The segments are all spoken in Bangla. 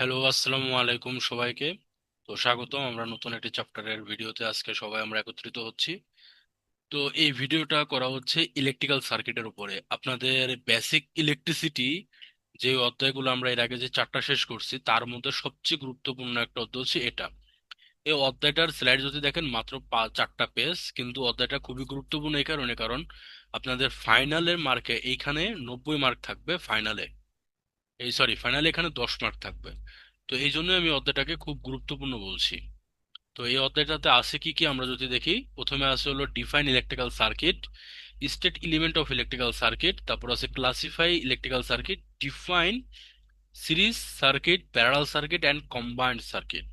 হ্যালো, আসসালামু আলাইকুম সবাইকে। তো স্বাগতম আমরা নতুন একটি চ্যাপ্টারের ভিডিওতে। আজকে সবাই আমরা একত্রিত হচ্ছি। তো এই ভিডিওটা করা হচ্ছে ইলেকট্রিক্যাল সার্কিটের উপরে। আপনাদের বেসিক ইলেকট্রিসিটি যে অধ্যায়গুলো আমরা এর আগে যে চারটা শেষ করছি, তার মধ্যে সবচেয়ে গুরুত্বপূর্ণ একটা অধ্যায় হচ্ছে এটা। এই অধ্যায়টার স্লাইড যদি দেখেন মাত্র চারটা পেজ, কিন্তু অধ্যায়টা খুবই গুরুত্বপূর্ণ এই কারণে, কারণ আপনাদের ফাইনালের মার্কে এইখানে 90 মার্ক থাকবে ফাইনালে। ফাইনালে এখানে 10 মার্ক থাকবে। তো এই জন্য আমি অধ্যায়টাকে খুব গুরুত্বপূর্ণ বলছি। তো এই অধ্যায়টাতে আছে কি কি আমরা যদি দেখি, প্রথমে আছে হলো define electrical circuit, state element of electrical circuit, তারপর আছে classify electrical circuit, define series circuit, parallel circuit and combined circuit,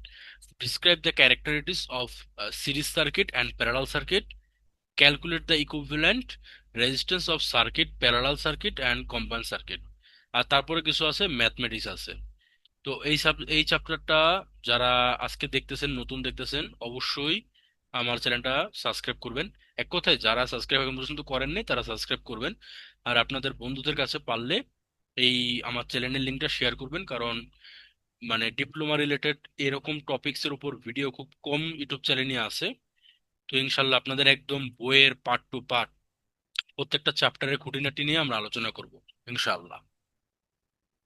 describe the characteristics of series circuit and parallel circuit, calculate the equivalent resistance of circuit, parallel circuit and combined circuit. আর তারপরে কিছু আছে ম্যাথমেটিক্স আছে। তো এই চ্যাপ্টারটা যারা আজকে দেখতেছেন, নতুন দেখতেছেন, অবশ্যই আমার চ্যানেলটা সাবস্ক্রাইব করবেন। এক কথায় যারা সাবস্ক্রাইব এখন পর্যন্ত করেননি তারা সাবস্ক্রাইব করবেন। আর আপনাদের বন্ধুদের কাছে পারলে এই আমার চ্যানেলের লিঙ্কটা শেয়ার করবেন, কারণ মানে ডিপ্লোমা রিলেটেড এরকম টপিকস এর উপর ভিডিও খুব কম ইউটিউব চ্যানেলে আছে। তো ইনশাল্লাহ আপনাদের একদম বইয়ের পার্ট টু পার্ট প্রত্যেকটা চ্যাপ্টারের খুঁটিনাটি নিয়ে আমরা আলোচনা করব ইনশাআল্লাহ।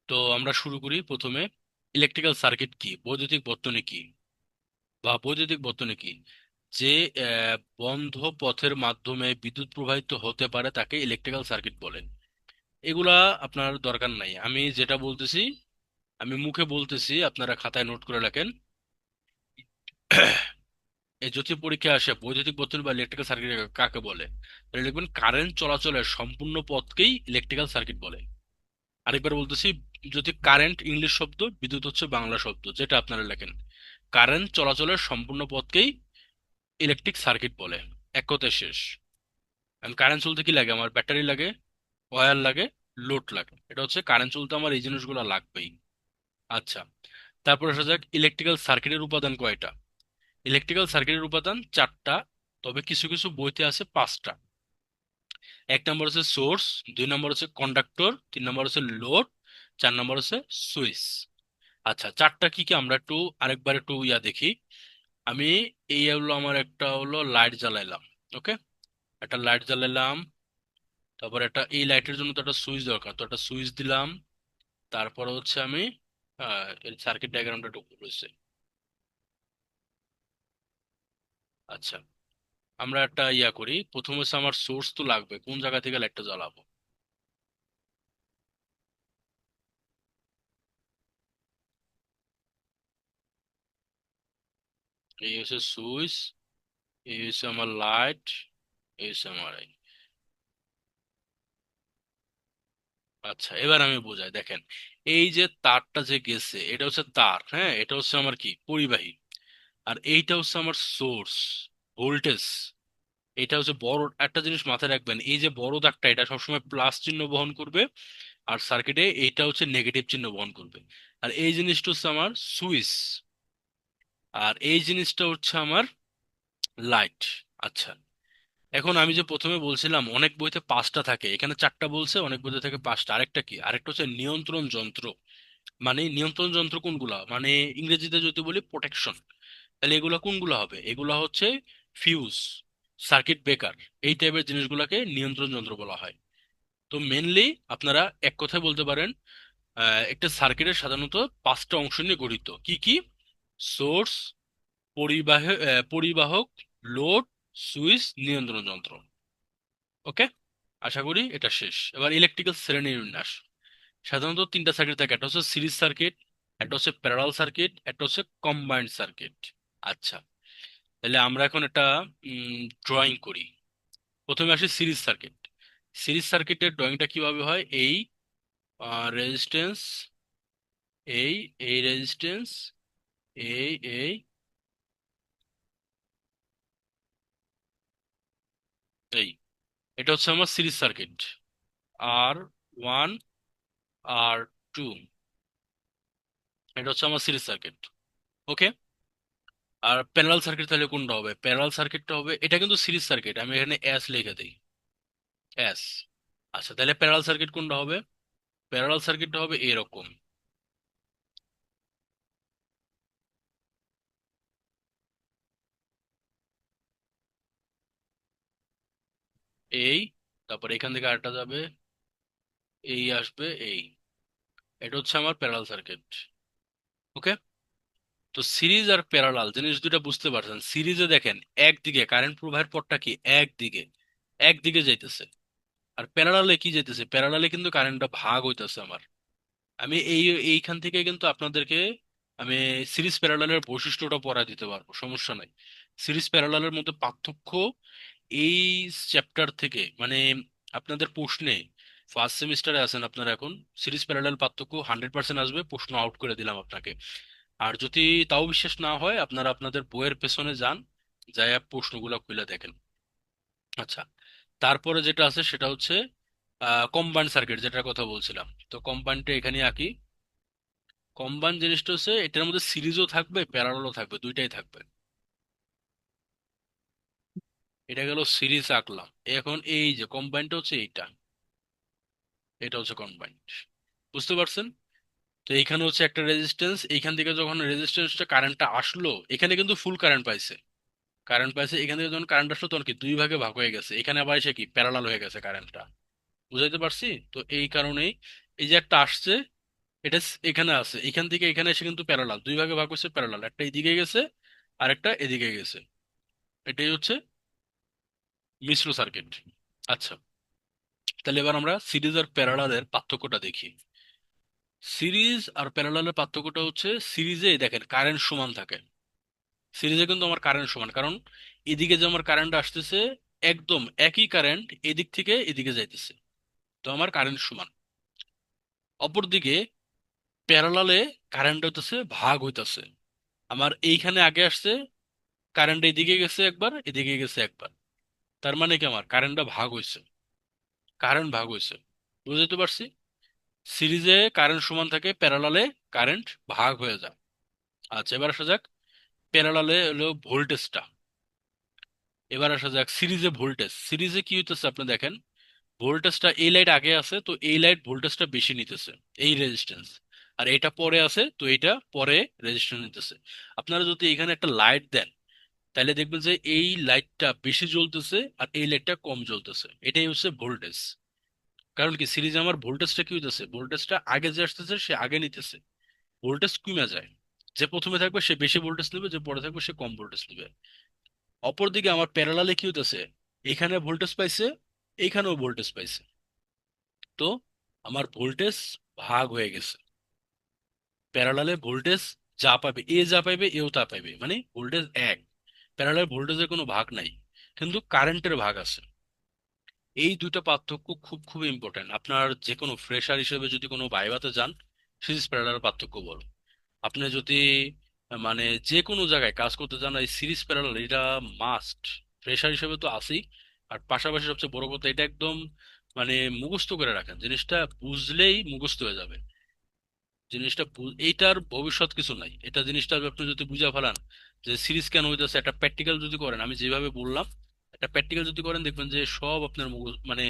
তো আমরা শুরু করি প্রথমে। ইলেকট্রিক্যাল সার্কিট কি, বৈদ্যুতিক বর্তনী কি? বৈদ্যুতিক বর্তনী কি? যে বন্ধ পথের মাধ্যমে বিদ্যুৎ প্রবাহিত হতে পারে তাকে ইলেকট্রিক্যাল সার্কিট বলে। এগুলা আপনার দরকার নাই, আমি যেটা বলতেছি আমি মুখে বলতেছি, আপনারা খাতায় নোট করে রাখেন। এই যদি পরীক্ষা আসে বৈদ্যুতিক বর্তনী বা ইলেকট্রিক্যাল সার্কিট কাকে বলে, তাহলে লিখবেন কারেন্ট চলাচলের সম্পূর্ণ পথকেই ইলেকট্রিক্যাল সার্কিট বলে। আরেকবার বলতেছি, যদি কারেন্ট ইংলিশ শব্দ, বিদ্যুৎ হচ্ছে বাংলা শব্দ, যেটা আপনারা লেখেন, কারেন্ট চলাচলের সম্পূর্ণ পথকেই ইলেকট্রিক সার্কিট বলে। এক কথায় শেষ। এখন কারেন্ট চলতে কি লাগে? আমার ব্যাটারি লাগে, ওয়্যার লাগে, লোড লাগে। এটা হচ্ছে কারেন্ট চলতে আমার এই জিনিসগুলো লাগবেই। আচ্ছা, তারপর আসা যাক ইলেকট্রিক্যাল সার্কিটের উপাদান কয়টা। ইলেকট্রিক্যাল সার্কিটের উপাদান চারটা, তবে কিছু কিছু বইতে আছে পাঁচটা। এক নম্বর হচ্ছে সোর্স, দুই নম্বর হচ্ছে কন্ডাক্টর, তিন নম্বর হচ্ছে লোড, চার নম্বর হচ্ছে সুইচ। আচ্ছা, চারটা কি কি আমরা একটু আরেকবার একটু দেখি। আমি এই হলো আমার একটা হলো লাইট জ্বালাইলাম। ওকে, একটা লাইট জ্বালাইলাম। তারপর একটা এই লাইটের জন্য তো একটা সুইচ দরকার, তো একটা সুইচ দিলাম। তারপরে হচ্ছে আমি এর সার্কিট ডায়াগ্রামটা একটু রয়েছে। আচ্ছা, আমরা একটা করি। প্রথম হচ্ছে আমার সোর্স তো লাগবে, কোন জায়গা থেকে লাইটটা জ্বালাবো। এই হচ্ছে সুইচ, এই হচ্ছে আমার লাইট, এই হচ্ছে আমার আচ্ছা, এবার আমি বোঝাই, দেখেন। এই যে তারটা যে গেছে এটা হচ্ছে তার, হ্যাঁ, এটা হচ্ছে আমার কি পরিবাহী। আর এইটা হচ্ছে আমার সোর্স, ভোল্টেজ। এটা হচ্ছে বড় একটা জিনিস মাথায় রাখবেন, এই যে বড় দাগটা এটা সবসময় প্লাস চিহ্ন বহন করবে, আর সার্কিটে এইটা হচ্ছে নেগেটিভ চিহ্ন বহন করবে। আর এই জিনিসটা হচ্ছে আমার সুইচ, আর এই জিনিসটা হচ্ছে আমার লাইট। আচ্ছা, এখন আমি যে প্রথমে বলছিলাম অনেক বইতে পাঁচটা থাকে, এখানে চারটা বলছে, অনেক বইতে থাকে পাঁচটা। আরেকটা কি, আরেকটা হচ্ছে নিয়ন্ত্রণ যন্ত্র। মানে নিয়ন্ত্রণ যন্ত্র কোনগুলা, মানে ইংরেজিতে যদি বলি প্রোটেকশন, তাহলে এগুলা কোনগুলা হবে? এগুলা হচ্ছে ফিউজ, সার্কিট ব্রেকার, এই টাইপের জিনিসগুলোকে নিয়ন্ত্রণ যন্ত্র বলা হয়। তো মেনলি আপনারা এক কথায় বলতে পারেন, একটা সার্কিটের সাধারণত পাঁচটা অংশ নিয়ে গঠিত। কি কি? সোর্স, পরিবাহক, লোড, সুইচ, নিয়ন্ত্রণ যন্ত্র। ওকে, আশা করি এটা শেষ। এবার ইলেকট্রিক্যাল শ্রেণীবিন্যাস। সাধারণত তিনটা সার্কিট থাকে, একটা হচ্ছে সিরিজ সার্কিট, একটা হচ্ছে প্যারালাল সার্কিট, একটা হচ্ছে কম্বাইন্ড সার্কিট। আচ্ছা, তাহলে আমরা এখন একটা ড্রয়িং করি। প্রথমে আসি সিরিজ সার্কিট। সিরিজ সার্কিটের ড্রয়িংটা কিভাবে হয়? এই রেজিস্ট্যান্স, এই এই রেজিস্ট্যান্স, এই এই এই এটা হচ্ছে আমার সিরিজ সার্কিট। আর ওয়ান, আর টু, এটা হচ্ছে আমার series circuit. Okay, are parallel circuit তাহলে কোনটা হবে? প্যারালাল সার্কিটটা হবে, এটা কিন্তু সিরিজ সার্কিট, আমি এখানে এস লিখে দিই, এস। আচ্ছা, তাহলে প্যারালাল সার্কিট কোনটা হবে? প্যারালাল সার্কিটটা হবে এরকম। এই, তারপর এখান থেকে আরেকটা যাবে, এই আসবে এই, এটা হচ্ছে আমার প্যারালাল সার্কিট। ওকে। তো সিরিজ আর প্যারালাল জিনিস দুটা বুঝতে পারছেন। সিরিজে দেখেন একদিকে কারেন্ট প্রবাহের পথটা কি, একদিকে, একদিকে যাইতেছে। আর প্যারালালে কি যাইতেছে, প্যারালালে কিন্তু কারেন্টটা ভাগ হইতেছে আমার। আমি এইখান থেকে কিন্তু আপনাদেরকে আমি সিরিজ প্যারালালের বৈশিষ্ট্যটা পড়া দিতে পারবো, সমস্যা নাই। সিরিজ প্যারালালের মধ্যে পার্থক্য এই চ্যাপ্টার থেকে মানে আপনাদের প্রশ্নে ফার্স্ট সেমিস্টারে আছেন আপনারা এখন, সিরিজ প্যারালাল পার্থক্য 100% আসবে, প্রশ্ন আউট করে দিলাম আপনাকে। আর যদি তাও বিশ্বাস না হয় আপনারা আপনাদের বইয়ের পেছনে যান, যাই প্রশ্নগুলো খুলে দেখেন। আচ্ছা, তারপরে যেটা আছে সেটা হচ্ছে কম্বাইন্ড সার্কিট, যেটার কথা বলছিলাম। তো কম্বাইন্ডটা এখানে আঁকি। কম্বাইন্ড জিনিসটা হচ্ছে এটার মধ্যে সিরিজও থাকবে প্যারালালও থাকবে, দুইটাই থাকবে। এটা গেল সিরিজ আঁকলাম। এখন এই যে কম্বাইন্ডটা হচ্ছে এইটা, এটা হচ্ছে কম্বাইন্ড। বুঝতে পারছেন? তো এইখানে হচ্ছে একটা রেজিস্ট্যান্স, এইখান থেকে যখন রেজিস্ট্যান্সটা কারেন্টটা আসলো, এখানে কিন্তু ফুল কারেন্ট পাইছে। কারেন্ট পাইছে এখান থেকে, যখন কারেন্ট আসলো তখন কি দুই ভাগে ভাগ হয়ে গেছে, এখানে আবার এসে কি প্যারালাল হয়ে গেছে কারেন্টটা। বুঝাইতে পারছি? তো এই কারণেই এই যে একটা আসছে, এটা এখানে আছে, এখান থেকে এখানে এসে কিন্তু প্যারালাল, দুই ভাগে ভাগ হচ্ছে প্যারালাল, একটা এদিকে গেছে আর একটা এদিকে গেছে। এটাই হচ্ছে মিশ্র সার্কিট। আচ্ছা, তাহলে এবার আমরা সিরিজ আর প্যারালালের পার্থক্যটা দেখি। সিরিজ আর প্যারালালের পার্থক্যটা হচ্ছে, সিরিজে দেখেন কারেন্ট সমান থাকে। সিরিজে কিন্তু আমার কারেন্ট সমান, কারণ এদিকে যে আমার কারেন্ট আসতেছে একদম একই কারেন্ট এদিক থেকে এদিকে যাইতেছে, তো আমার কারেন্ট সমান। অপরদিকে প্যারালালে কারেন্ট হইতেছে ভাগ হইতেছে। আমার এইখানে আগে আসছে কারেন্ট, এদিকে গেছে একবার, এদিকে গেছে একবার, তার মানে কি আমার কারেন্টটা ভাগ হইছে, কারেন্ট ভাগ হইছে। বুঝতে পারছি? সিরিজে কারেন্ট সমান থাকে, প্যারালালে কারেন্ট ভাগ হয়ে যায়। আচ্ছা, এবার আসা যাক প্যারালালে হলো ভোল্টেজটা। এবার আসা যাক সিরিজে ভোল্টেজ। সিরিজে কি হইতেছে আপনি দেখেন, ভোল্টেজটা এই লাইট আগে আছে, তো এই লাইট ভোল্টেজটা বেশি নিতেছে, এই রেজিস্ট্যান্স। আর এটা পরে আছে, তো এটা পরে রেজিস্ট্যান্স নিতেছে। আপনারা যদি এখানে একটা লাইট দেন, তাহলে দেখবেন যে এই লাইটটা বেশি জ্বলতেছে আর এই লাইটটা কম জ্বলতেছে, এটাই হচ্ছে ভোল্টেজ। কারণ কি, সিরিজে আমার ভোল্টেজটা কি হইতেছে, ভোল্টেজটা আগে যে আসতেছে সে আগে নিতেছে, ভোল্টেজ কমে যায়। যে প্রথমে থাকবে সে বেশি ভোল্টেজ নেবে, যে পরে থাকবে সে কম ভোল্টেজ নেবে। অপরদিকে আমার প্যারালালে কি হইতেছে, এখানে ভোল্টেজ পাইছে, এইখানেও ভোল্টেজ পাইছে, তো আমার ভোল্টেজ ভাগ হয়ে গেছে। প্যারালালে ভোল্টেজ যা পাবে, এ যা পাইবে এও তা পাইবে, মানে ভোল্টেজ এক। প্যারালাল ভোল্টেজের কোনো ভাগ নাই, কিন্তু কারেন্টের ভাগ আছে। এই দুইটা পার্থক্য খুব খুব ইম্পর্টেন্ট। আপনার যে কোনো ফ্রেশার হিসেবে যদি কোনো ভাইভাতে যান, সিরিজ প্যারালাল পার্থক্য বলো। আপনি যদি মানে যে কোনো জায়গায় কাজ করতে চান, এই সিরিজ প্যারালাল এটা মাস্ট। ফ্রেশার হিসেবে তো আছেই, আর পাশাপাশি সবচেয়ে বড় কথা, এটা একদম মানে মুখস্থ করে রাখেন, জিনিসটা বুঝলেই মুখস্থ হয়ে যাবে। জিনিসটা এইটার ভবিষ্যৎ কিছু নাই, এটা জিনিসটা আপনি যদি বুঝা ফেলান যে সিরিজ কেন হইতেছে, একটা প্র্যাকটিক্যাল যদি করেন, আমি যেভাবে বললাম, একটা প্র্যাকটিক্যাল যদি করেন, দেখবেন যে সব আপনার মানে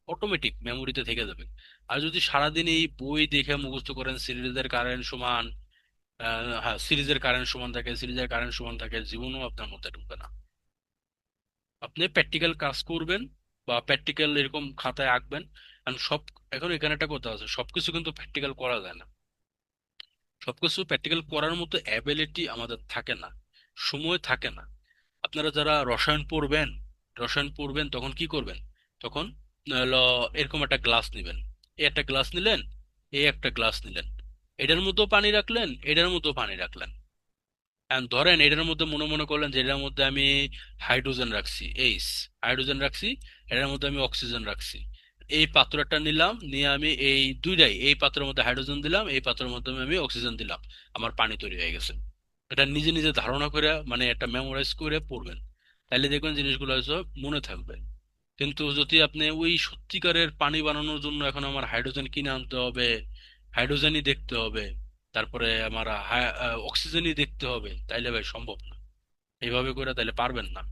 অটোমেটিক মেমোরিতে থেকে যাবে। আর যদি সারাদিন এই বই দেখে মুখস্থ করেন সিরিজের কারেন্ট সমান, হ্যাঁ সিরিজের কারেন্ট সমান থাকে, সিরিজের কারেন্ট সমান থাকে, জীবনও আপনার মধ্যে ঢুকবে না। আপনি প্র্যাকটিক্যাল কাজ করবেন বা প্র্যাকটিক্যাল এরকম খাতায় আঁকবেন। কারণ সব, এখন এখানে একটা কথা আছে, সবকিছু কিন্তু প্র্যাকটিক্যাল করা যায় না, সবকিছু প্র্যাকটিক্যাল করার মতো অ্যাবিলিটি আমাদের থাকে না, সময় থাকে না। আপনারা যারা রসায়ন পড়বেন তখন কি করবেন, তখন হলো এরকম একটা গ্লাস নিবেন, এই একটা গ্লাস নিলেন, এই একটা গ্লাস নিলেন, এটার মধ্যেও পানি রাখলেন, এটার মধ্যেও পানি রাখলেন। And ধরেন এটার মধ্যে মনে মনে করলেন যে এটার মধ্যে আমি হাইড্রোজেন রাখছি, হাইড্রোজেন রাখছি, এটার মধ্যে আমি অক্সিজেন রাখছি। এই পাত্রটা নিলাম, নিয়ে আমি এই দুইটাই, এই পাত্রের মধ্যে হাইড্রোজেন দিলাম, এই পাত্রের মধ্যে আমি অক্সিজেন দিলাম, আমার পানি তৈরি হয়ে গেছে। এটা নিজে নিজে ধারণা করে মানে একটা মেমোরাইজ করে পড়বেন, তাইলে দেখবেন জিনিসগুলো হয়তো মনে থাকবে। কিন্তু যদি আপনি ওই সত্যিকারের পানি বানানোর জন্য এখন আমার হাইড্রোজেন কিনে আনতে হবে, হাইড্রোজেনই দেখতে হবে, তারপরে আমার অক্সিজেনই দেখতে হবে, তাইলে ভাই সম্ভব না। এইভাবে করে তাইলে পারবেন না।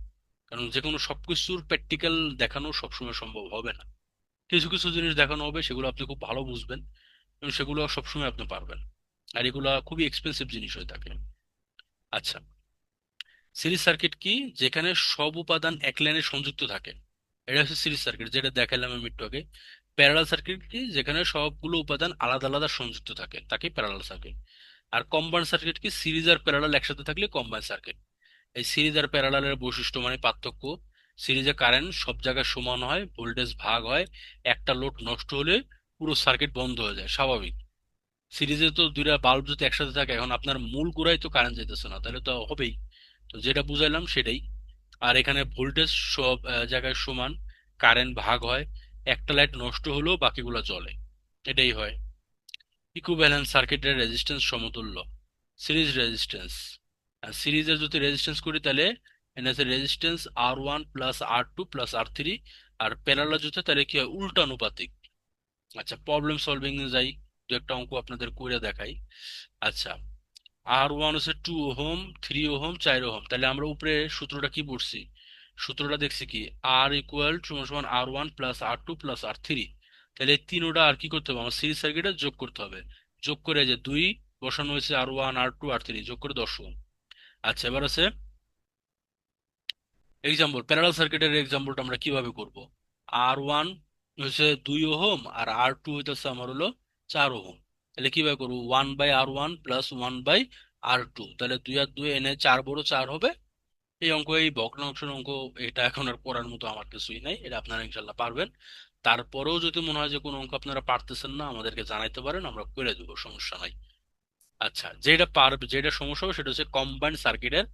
কারণ যে কোনো সবকিছুর প্র্যাকটিক্যাল দেখানো সবসময় সম্ভব হবে না। কিছু কিছু জিনিস দেখানো হবে, সেগুলো আপনি খুব ভালো বুঝবেন এবং সেগুলো সবসময় আপনি পারবেন। আর এগুলা খুবই এক্সপেন্সিভ জিনিস হয়ে থাকে। আচ্ছা, সিরিজ সার্কিট কি, যেখানে সব উপাদান এক লাইনে সংযুক্ত থাকে। এটা হচ্ছে সিরিজ সার্কিট, যেটা দেখালাম আমি একটু আগে। প্যারালাল সার্কিট কি, যেখানে সবগুলো উপাদান আলাদা আলাদা সংযুক্ত থাকে, তাকে প্যারালাল সার্কিট। আর কম্বাইন্ড সার্কিট কি, সিরিজ আর প্যারালাল একসাথে থাকলে কম্বাইন্ড সার্কিট। এই সিরিজ আর প্যারালালের বৈশিষ্ট্য মানে পার্থক্য, সিরিজে কারেন্ট সব জায়গায় সমান হয়, ভোল্টেজ ভাগ হয়, একটা লোড নষ্ট হলে পুরো সার্কিট বন্ধ হয়ে যায়, স্বাভাবিক। সিরিজে তো দুইটা বাল্ব যদি একসাথে থাকে, এখন আপনার মূল গোড়ায় তো কারেন্ট যেতেছে না, তাহলে তো হবেই। তো যেটা বুঝাইলাম সেটাই। আর এখানে ভোল্টেজ সব জায়গায় সমান, কারেন্ট ভাগ হয়, একটা লাইট নষ্ট হলেও বাকিগুলো চলে, এটাই হয়। ইকুইভ্যালেন্ট সার্কিটের রেজিস্ট্যান্স সমতুল্য, সিরিজ রেজিস্ট্যান্স। আর সিরিজের যদি রেজিস্ট্যান্স করি তাহলে এখানে আছে resistance R1 plus R2 plus R3। Are parallel যদি তাহলে কি হয়, উল্টানুপাতিক। আচ্ছা, প্রবলেম সলভিং এ যাই, দু একটা অঙ্ক আপনাদের করে দেখাই। আচ্ছা, R1 হচ্ছে 2 ওহম, 3 ওহম, 4 ওহম, তাহলে আমরা উপরে সূত্রটা কি পড়ছি? সূত্রটা দেখছি কি, আর ইকুয়াল সমান সমান R1 plus R2 plus R3। তাহলে এই তিনোটা আর কি করতে হবে, আমার সিরিজ সার্কিটে যোগ করতে হবে। যোগ করে যে দুই বসানো হয়েছে, R1 R2 R3, যোগ করে 10 ওহম। আচ্ছা, এবার আছে এক্সাম্পল, প্যারালাল সার্কিটের এক্সাম্পলটা আমরা কিভাবে করব। R1 হচ্ছে 2 ওহম, আর R2 হইতেছে আমার হলো 4 ওহম। তাহলে কিভাবে করবো, 1/R1 প্লাস 1/R2, তাহলে 2 আর 2 এনে 4 বড় 4 হবে। এই অঙ্ক, এই ভগ্নাংশের অঙ্ক, এটা এখন আর পড়ার মতো আমার কিছুই নাই, এটা আপনারা ইনশাল্লাহ পারবেন। তারপরেও যদি মনে হয় যে কোনো অঙ্ক আপনারা পারতেছেন না, আমাদেরকে জানাইতে পারেন, আমরা করে দেবো, সমস্যা নাই। আচ্ছা, যেটা পারবে, যেটা সমস্যা হবে সেটা হচ্ছে কম্বাইন্ড সার্কিটের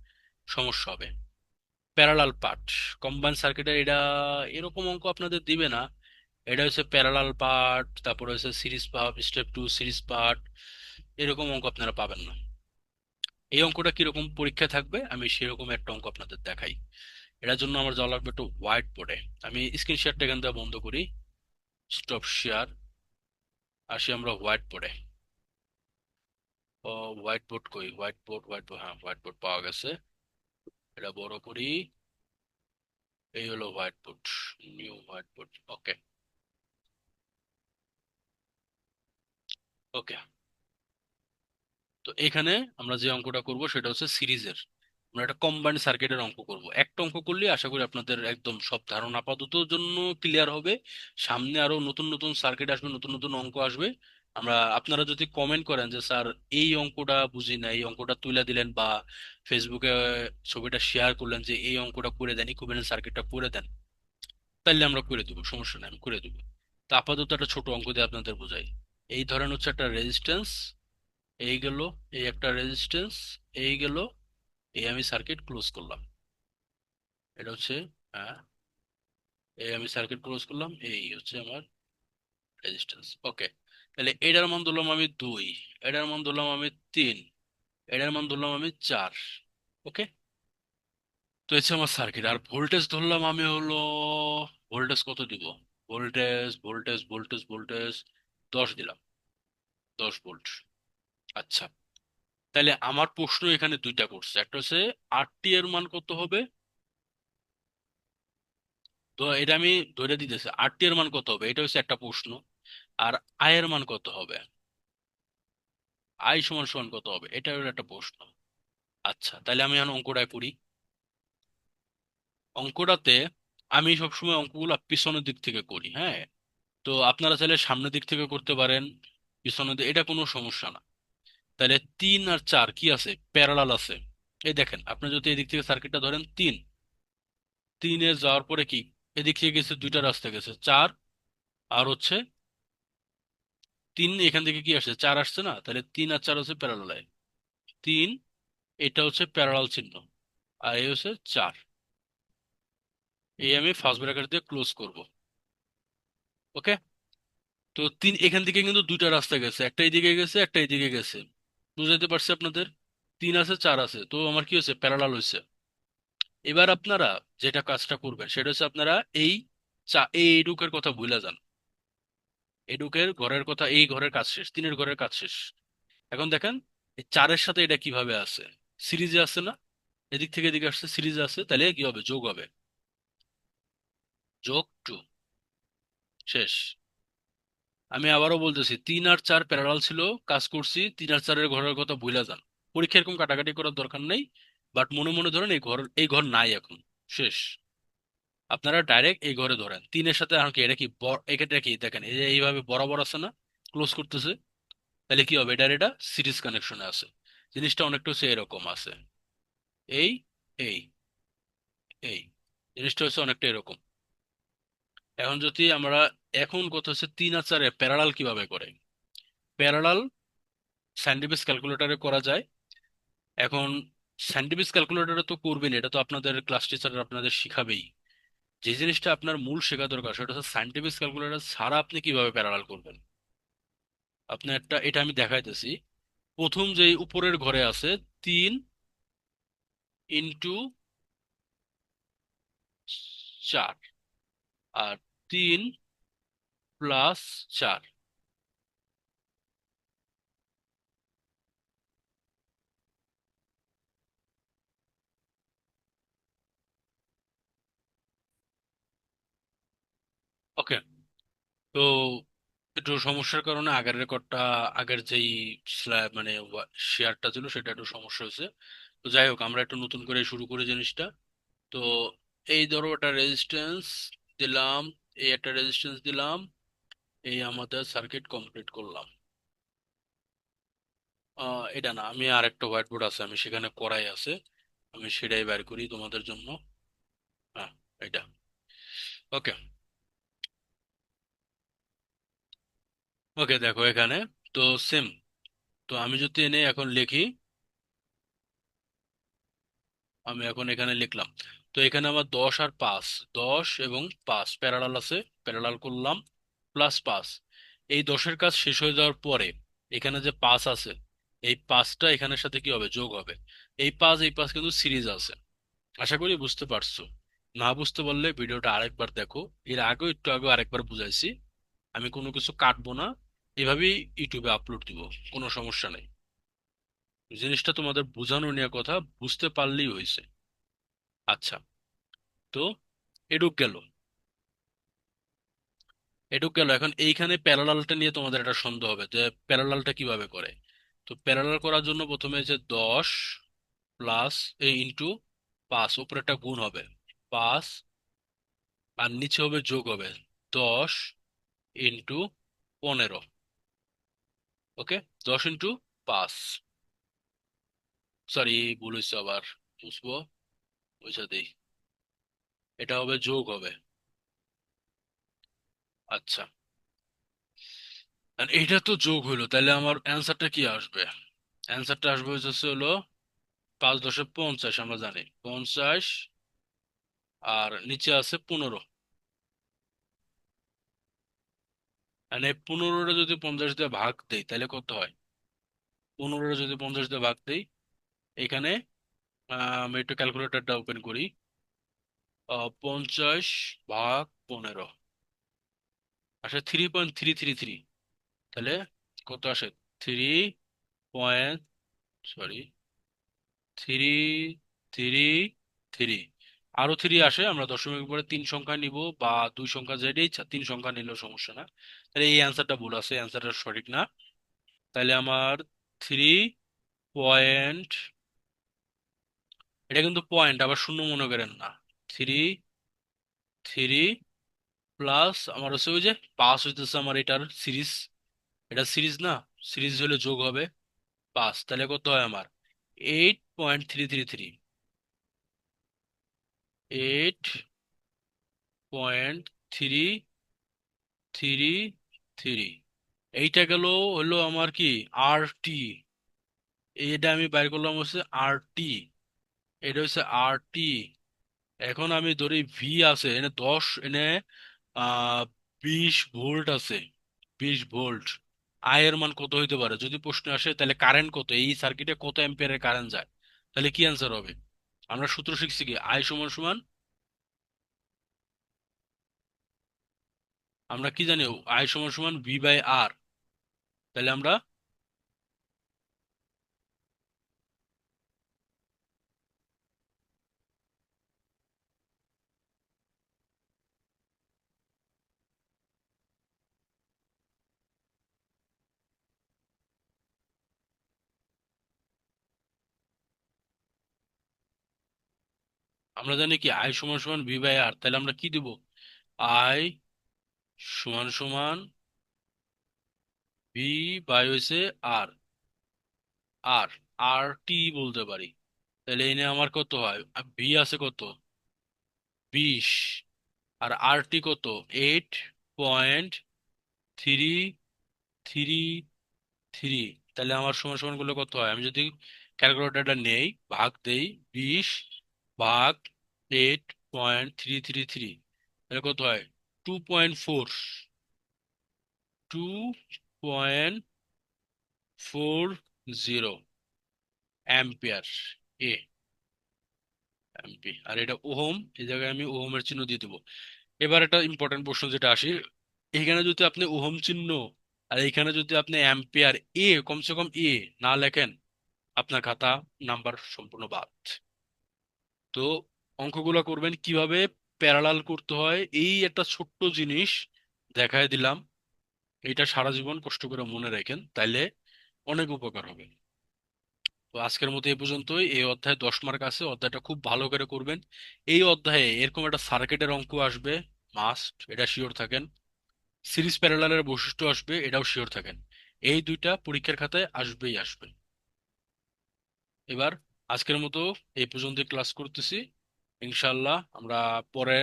সমস্যা হবে। প্যারালাল পার্ট কম্বাইন্ড সার্কিটের, এটা এরকম অঙ্ক আপনাদের দিবে না। এটা হচ্ছে প্যারালাল পার্ট, তারপরে হচ্ছে series part, step 2 series part, এরকম অঙ্ক আপনারা পাবেন না। এই অঙ্কটা কিরকম পরীক্ষা থাকবে, আমি সেরকম একটা অঙ্ক আপনাদের দেখাই। এটার জন্য আমার যাওয়া লাগবে একটু হোয়াইট বোর্ডে। আমি স্ক্রিন শেয়ারটা এখান থেকে বন্ধ করি, স্টপ শেয়ার, আসি আমরা হোয়াইট বোর্ডে। ও, হোয়াইট বোর্ড কই, হোয়াইট বোর্ড, হোয়াইট বোর্ড, হ্যাঁ হোয়াইট বোর্ড পাওয়া গেছে। এটা বড় করি, এই হলো whiteboard, new whiteboard. Okay, okay. তো এখানে আমরা যে অঙ্কটা করব সেটা হচ্ছে সিরিজের, আমরা একটা কম্বাইন্ড সার্কিটের অঙ্ক করব। একটা অঙ্ক করলে আশা করি আপনাদের একদম সব ধারণা আপাতত জন্য ক্লিয়ার হবে। সামনে আরো নতুন নতুন সার্কিট আসবে, নতুন নতুন অঙ্ক আসবে। আমরা, আপনারা যদি কমেন্ট করেন যে স্যার এই অঙ্কটা বুঝি না, এই অঙ্কটা তুলে দিলেন, বা ফেসবুকে ছবিটা শেয়ার করলেন যে এই অঙ্কটা করে দেন, ইকুইভ্যালেন্ট সার্কিটটা করে দেন, তাইলে আমরা করে দেবো, সমস্যা নেই, আমি করে দেবো। তা আপাতত একটা ছোট অঙ্ক দিয়ে আপনাদের বোঝাই। এই ধরেন হচ্ছে একটা রেজিস্ট্যান্স, এই গেল, এই একটা রেজিস্ট্যান্স, এই গেল, এই আমি সার্কিট ক্লোজ করলাম। এটা হচ্ছে, হ্যাঁ, এই আমি সার্কিট ক্লোজ করলাম, এই হচ্ছে আমার রেজিস্ট্যান্স। ওকে, তাহলে এটার মান ধরলাম আমি 2, এটার মান ধরলাম আমি 3, এটার মান ধরলাম আমি 4। ওকে, তো হচ্ছে আমার সার্কিট। আর ভোল্টেজ ধরলাম আমি হলো, ভোল্টেজ কত দিব, ভোল্টেজ ভোল্টেজ ভোল্টেজ ভোল্টেজ 10 দিলাম, 10 ভোল্ট। আচ্ছা, তাহলে আমার প্রশ্ন এখানে দুইটা করছে, একটা হচ্ছে RT এর মান কত হবে। তো এটা আমি ধরে দিতেছি, RT এর মান কত হবে, এটা হচ্ছে একটা প্রশ্ন। আর আয়ের মান কত হবে, আই সমান সমান কত হবে, এটা হলো একটা প্রশ্ন। আচ্ছা, তাহলে আমি এখন অঙ্কটায় করি। অঙ্কটাতে আমি সবসময় অঙ্কগুলো পিছনের দিক থেকে করি, হ্যাঁ। তো আপনারা চাইলে সামনের দিক থেকে করতে পারেন, পিছনের দিক, এটা কোনো সমস্যা না। তাহলে 3 আর 4 কি আছে, প্যারালাল আছে। এই দেখেন, আপনি যদি এদিক থেকে সার্কিটটা ধরেন, 3 এ যাওয়ার পরে কি, এদিক থেকে গেছে, দুইটা রাস্তা গেছে, 4 আর হচ্ছে 3, এখান থেকে কি আসছে, 4 আসছে না, তাহলে 3 আর 4 হচ্ছে প্যারালাল। 3, এটা হচ্ছে প্যারালাল চিহ্ন, আর এই হচ্ছে 4। এই আমি ফার্স্ট ব্র্যাকেট দিয়ে ক্লোজ করব। ওকে, তো 3, এখান থেকে কিন্তু দুইটা রাস্তা গেছে, একটা এইদিকে গেছে, একটা এইদিকে গেছে, বুঝাইতে পারছি আপনাদের। 3 আছে 4 আছে, তো আমার কি হচ্ছে, প্যারালাল হয়েছে। এবার আপনারা যেটা কাজটা করবেন সেটা হচ্ছে, আপনারা এই এই এডুকের কথা ভুলে যান। এডুকের ঘরের কথা, এই ঘরের কাজ শেষ, 3-এর ঘরের কাজ শেষ। এখন দেখেন, এই 4-এর সাথে এটা কিভাবে আছে, সিরিজে আছে না, এদিক থেকে এদিকে আসছে, সিরিজে আছে, তাহলে কি হবে, যোগ হবে, যোগ 2, শেষ। আমি আবারও বলতেছি, 3 আর 4 প্যারালাল ছিল, কাজ করছি, 3 আর 4-এর ঘরের কথা ভুলে যান। পরীক্ষা এরকম কাটাকাটি করার দরকার নেই, বাট মনে মনে ধরেন এই ঘর, এই ঘর নাই এখন, শেষ। আপনারা ডাইরেক্ট এই ঘরে ধরেন তিনের সাথে আর কি এটা কি এটা কি দেখেন এই যে এইভাবে বরাবর আছে না, ক্লোজ করতেছে, তাহলে কি হবে, এটা সিরিজ কানেকশনে আছে। জিনিসটা অনেকটা হচ্ছে এরকম আছে, এই এই এই জিনিসটা হচ্ছে অনেকটা এরকম। এখন যদি আমরা, এখন কথা হচ্ছে 3 আর 4 প্যারালাল কিভাবে করে। প্যারালাল সাইন্টিফিক ক্যালকুলেটরে করা যায়। এখন সাইন্টিফিক ক্যালকুলেটরে তো করবেন, এটা তো আপনাদের ক্লাস টিচার আপনাদের শিখাবেই। যে জিনিসটা আপনার মূল শেখা দরকার সেটা হচ্ছে সাইন্টিফিক ক্যালকুলেটর ছাড়া আপনি কিভাবে প্যারালাল করবেন। আপনি একটা, এটা আমি দেখাইতেছি। প্রথম যে উপরের ঘরে আছে 3 × 4, আর 3 + 4। ওকে। তো একটু সমস্যার কারণে আগের রেকর্ডটা, আগের যেই মানে শেয়ারটা ছিল সেটা একটু সমস্যা হয়েছে। তো যাই হোক, আমরা একটু নতুন করে শুরু করি জিনিসটা। তো এই ধরো একটা রেজিস্ট্যান্স দিলাম, এই একটা রেজিস্ট্যান্স দিলাম, এই আমাদের সার্কিট কমপ্লিট করলাম। এটা না, আমি আরেকটা হোয়াইট বোর্ড আছে, আমি সেখানে করাই আছে, আমি সেটাই বের করি তোমাদের জন্য। হ্যাঁ, এটা। ওকে। ওকে, দেখো এখানে তো সেম। তো আমি যদি এনে এখন লিখি, আমি এখন এখানে লিখলাম। তো এখানে আমার 10 আর 5, 10 এবং 5 প্যারালাল আছে, প্যারালাল করলাম, +5। এই 10-এর কাজ শেষ হয়ে যাওয়ার পরে এখানে যে 5 আছে, এই 5টা এখানের সাথে কি হবে, যোগ হবে। এই 5 কিন্তু সিরিজ আছে। আশা করি বুঝতে পারছো। না বুঝতে পারলে ভিডিওটা আরেকবার দেখো। এর আগেও একটু আগে আরেকবার বুঝাইছি। আমি কোনো কিছু কাটবো না, এভাবেই ইউটিউবে আপলোড দিব, কোনো সমস্যা নেই। জিনিসটা তোমাদের বোঝানো নিয়ে কথা, বুঝতে পারলেই হয়েছে। আচ্ছা। তো এটুক গেল, এটুক গেল। এখন এইখানে প্যারালালটা নিয়ে তোমাদের একটা সন্দেহ হবে যে প্যারালালটা কিভাবে করে। তো প্যারালাল করার জন্য প্রথমে যে 10 + × 5, উপরে একটা গুণ হবে 5, আর নিচে হবে যোগ হবে 10 × 15। ওকে, 10 × 5, সরি ভুল হয়েছে, আবার বুঝবো, বুঝা দিই। এটা হবে যোগ হবে। আচ্ছা, আর এইটা তো যোগ হইলো, তাহলে আমার অ্যান্সারটা কি আসবে? অ্যান্সারটা আসবে হচ্ছে হলো 5×10 = 50, আমরা জানি 50, আর নিচে আছে 15। মানে 15টা যদি 50 দিয়ে ভাগ দেই তাহলে কত হয়? 15টা যদি 50 দিয়ে ভাগ দেই, এখানে আমি একটু ক্যালকুলেটরটা ওপেন করি। 50 / 15 আসে 3.333। তাহলে কত আসে? 3 সরি, 333। আরো 3 আসে, আমরা দশমিক পরে 3 সংখ্যা নিব, বা 2 সংখ্যা, যেটাই ইচ্ছা 3 সংখ্যা নিলেও সমস্যা না। তাহলে এই অ্যান্সারটা ভুল আছে, অ্যান্সারটা সঠিক না। তাহলে আমার 3 পয়েন্ট, এটা কিন্তু পয়েন্ট, আবার শূন্য মনে করেন না। 3 প্লাস আমার হচ্ছে ওই যে 5 হইতেছে আমার এটার সিরিজ, এটা সিরিজ না, সিরিজ হলে যোগ হবে 5, তাহলে কত হয় আমার? 8.333। 8.333। এইটা গেল হলো আমার কি, আর টি। এটা আমি বাইর করলাম হচ্ছে আর টি, এটা হচ্ছে আর টি। এখন আমি ধরি ভি আছে এনে 10, এনে 20 ভোল্ট আছে, 20 ভোল্ট। আই এর মান কত হইতে পারে যদি প্রশ্ন আসে, তাহলে কারেন্ট কত, এই সার্কিটে কত অ্যাম্পিয়ারের কারেন্ট যায়, তাহলে কি অ্যান্সার হবে? আমরা সূত্র শিখছি কি, আই সমান সমান, আমরা কি জানি, আই সমান সমান V/R। তাহলে আমরা, আমরা জানি কি আই সমান সমান ভি বাই আর, তাহলে আমরা কি দিব? আই সমান সমান ভি বাই হইছে আর, আর আর টি বলতে পারি। তাহলে এনে আমার কত হয়? ভি আছে কত? 20। আর আর টি কত? 8.333। তাহলে আমার সমান সমান গুলো কত হয়? আমি যদি ক্যালকুলেটরটা নেই, ভাগ দেই 20 ভাগ 8.333, তাহলে কত হয়? 2.4, 2.40 অ্যাম্পিয়ার। এ এমপি। আর এটা ওহম, এই জায়গায় আমি ওহমের চিহ্ন দিয়ে দেবো। এবার একটা ইম্পর্টেন্ট প্রশ্ন যেটা আসি, এখানে যদি আপনি ওহম চিহ্ন আর এখানে যদি আপনি অ্যাম্পিয়ার কমসে কম না লেখেন, আপনার খাতা নাম্বার সম্পূর্ণ বাদ। তো অঙ্কগুলো করবেন কিভাবে, প্যারালাল করতে হয়, এই একটা ছোট্ট জিনিস দেখায় দিলাম। এটা সারা জীবন কষ্ট করে মনে রাখেন, তাইলে অনেক উপকার হবে। তো আজকের মতো এই পর্যন্তই। এই অধ্যায়ে 10 মার্ক আছে, অধ্যায়টা খুব ভালো করে করবেন। এই অধ্যায়ে এরকম একটা সার্কিটের অঙ্ক আসবে, মাস্ট, এটা শিওর থাকেন। সিরিজ প্যারালালের বৈশিষ্ট্য আসবে, এটাও শিওর থাকেন। এই দুইটা পরীক্ষার খাতায় আসবেই আসবে। এবার আজকের মতো এই পর্যন্ত ক্লাস করতেছি। ইনশাল্লাহ আমরা পরে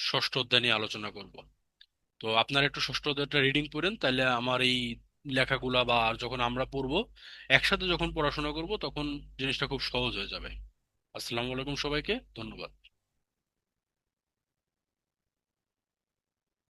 ষষ্ঠ অধ্যায় নিয়ে আলোচনা করব। তো আপনারা একটু ষষ্ঠ অধ্যায়টা রিডিং করেন, তাহলে আমার এই লেখাগুলা বা যখন আমরা পড়বো, একসাথে যখন পড়াশোনা করব, তখন জিনিসটা খুব সহজ হয়ে যাবে। আসসালামু আলাইকুম, সবাইকে ধন্যবাদ।